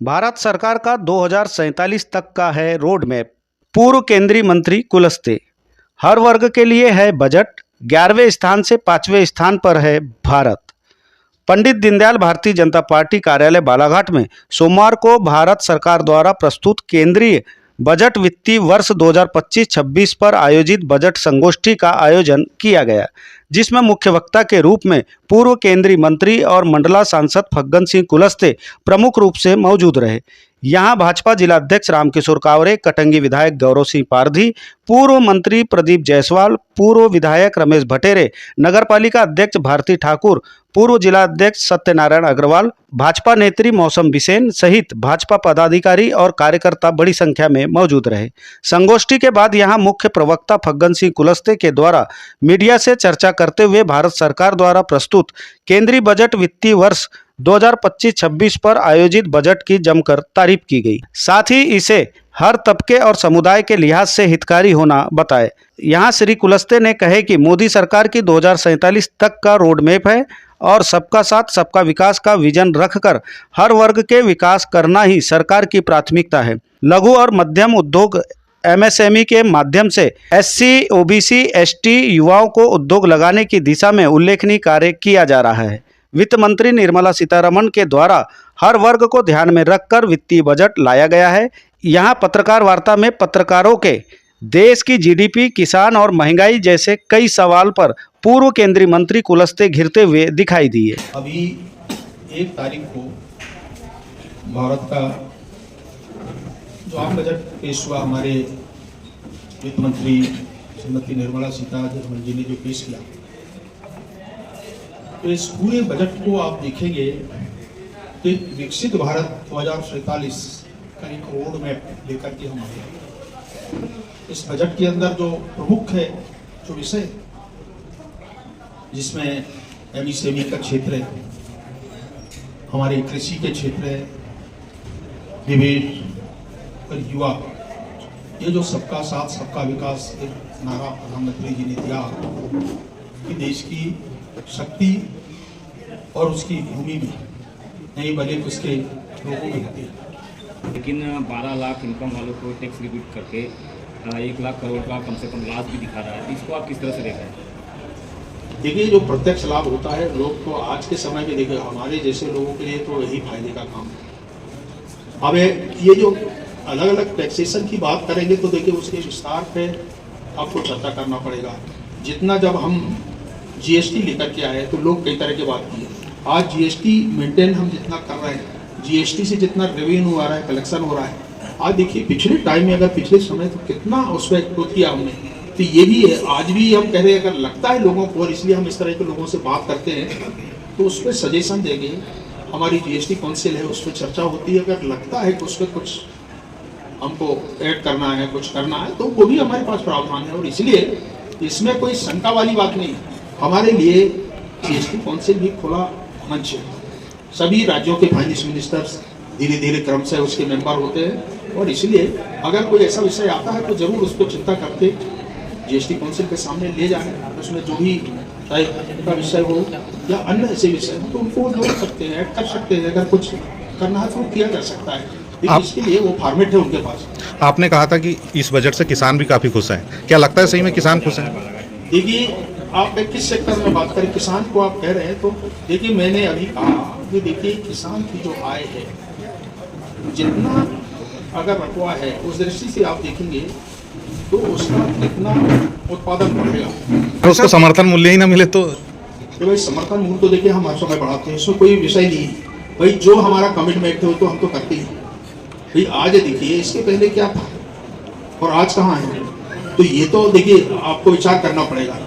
भारत सरकार का 2047 तक का है रोड मैप। पूर्व केंद्रीय मंत्री कुलस्ते। हर वर्ग के लिए है बजट। 11वें स्थान से 5वें स्थान पर है भारत। पंडित दीनदयाल भारतीय जनता पार्टी कार्यालय बालाघाट में सोमवार को भारत सरकार द्वारा प्रस्तुत केंद्रीय बजट वित्तीय वर्ष 2025-26 पर आयोजित बजट संगोष्ठी का आयोजन किया गया, जिसमें मुख्य वक्ता के रूप में पूर्व केंद्रीय मंत्री और मंडला सांसद फग्गन सिंह कुलस्ते प्रमुख रूप से मौजूद रहे। यहां भाजपा जिलाध्यक्ष रामकिशोर कावरे, कटंगी विधायक गौरव सिंह पारधी, पूर्व मंत्री प्रदीप जायसवाल, पूर्व विधायक रमेश भटेरे, नगरपालिका अध्यक्ष भारती ठाकुर, पूर्व जिलाध्यक्ष सत्यनारायण अग्रवाल, भाजपा नेत्री मौसम बिसेन सहित भाजपा पदाधिकारी और कार्यकर्ता बड़ी संख्या में मौजूद रहे। संगोष्ठी के बाद यहां मुख्य प्रवक्ता फग्गन सिंह कुलस्ते के द्वारा मीडिया से चर्चा करते हुए भारत सरकार द्वारा प्रस्तुत केंद्रीय बजट वित्तीय वर्ष 2025-26 पर आयोजित बजट की जमकर तारीफ की गई। साथ ही इसे हर तबके और समुदाय के लिहाज से हितकारी होना बताए। यहां श्री कुलस्ते ने कहे कि मोदी सरकार की 2047 तक का रोड मैप है और सबका साथ सबका विकास का विजन रखकर हर वर्ग के विकास करना ही सरकार की प्राथमिकता है। लघु और मध्यम उद्योग MSME के माध्यम से SC, OBC, ST युवाओं को उद्योग लगाने की दिशा में उल्लेखनीय कार्य किया जा रहा है। वित्त मंत्री निर्मला सीतारमण के द्वारा हर वर्ग को ध्यान में रखकर वित्तीय बजट लाया गया है। यहाँ पत्रकार वार्ता में पत्रकारों के देश की GDP, किसान और महंगाई जैसे कई सवाल पर पूर्व केंद्रीय मंत्री कुलस्ते घिरते हुए दिखाई दिए। अभी 1 तारीख को भारत का जो आम बजट पेश हुआ, हमारे वित्त मंत्री श्रीमती निर्मला सीतारमण जी ने जो पेश किया, तो इस पूरे बजट को आप देखेंगे कि विकसित भारत 2047 का एक रोड मैप लेकर के हम आए। इस बजट के अंदर जो प्रमुख है जो विषय, जिसमें MSME का क्षेत्र है, हमारे कृषि के क्षेत्र है, निवेश और युवा, ये जो सबका साथ सबका विकास एक नारा प्रधानमंत्री जी ने दिया कि देश की शक्ति और उसकी भूमि में नहीं बल्कि उसके लोगों में होती है। लेकिन 12 लाख इनकम वालों को टैक्स रिबीट करके 1 लाख करोड़ का कम से कम लाभ भी दिखा रहा है। इसको आप किस तरह से देख रहे हैं? देखिए, जो प्रत्यक्ष लाभ होता है, लोग तो आज के समय में देखिए हमारे जैसे लोगों के लिए तो यही फायदे का काम है। अब ये जो अलग अलग टैक्सेशन की बात करेंगे तो देखिए उसके विस्तार पे आपको चर्चा करना पड़ेगा। जितना जब हम GST लेकर के आए तो लोग कई तरह की बात किए। आज GST मेंटेन हम जितना कर रहे हैं, GST से जितना रेवेन्यू आ रहा है, कलेक्शन हो रहा है, आज देखिए पिछले टाइम में, अगर पिछले समय तो कितना उस पर एक्सप्लोर किया हमने, तो ये भी है। आज भी हम कह रहे हैं, अगर लगता है लोगों को, और इसलिए हम इस तरह के लोगों से बात करते हैं, तो उस पर सजेशन देंगे। हमारी GST काउंसिल है, उस पर चर्चा होती है। अगर लगता है कि उस पर कुछ हमको ऐड करना है, कुछ करना है, तो वो भी हमारे पास प्रावधान है। और इसलिए इसमें कोई शंका वाली बात नहीं। हमारे लिए GST काउंसिल भी खुला मंच है। सभी राज्यों के फाइनेंस मिनिस्टर्स धीरे धीरे क्रम से उसके मेंबर होते हैं, और इसलिए अगर कोई ऐसा विषय आता है तो जरूर उस पर चिंता करके GST काउंसिल के सामने ले जाएं। उसमें जो भी चाहे का विषय हो या अन्य ऐसे विषय हो, तो उनको जोड़ सकते हैं, ऐड कर सकते हैं। अगर कुछ करना है तो किया जा सकता है। इसके लिए वो फॉर्मेट है उनके पास। आपने कहा था कि इस बजट से किसान भी काफी खुश हैं, क्या लगता है सही में किसान खुश हैं? देखिए, आप किस सेक्टर में बात करें, किसान को आप कह रहे हैं, तो देखिए मैंने अभी कहा कि देखिए किसान की जो आय है, जितना अगर रखवा है, उस दृष्टि से आप देखेंगे तो उसका कितना उत्पादन बढ़ेगा। तो उसको समर्थन मूल्य ही ना मिले तो भाई समर्थन मूल्य तो देखिए हम हर समय बढ़ाते हैं, इसमें कोई विषय नहीं है। भाई जो हमारा कमिटमेंट है तो हम तो करते ही। भाई आज देखिए, इसके पहले क्या था और आज कहाँ है, तो ये तो देखिए आपको विचार करना पड़ेगा।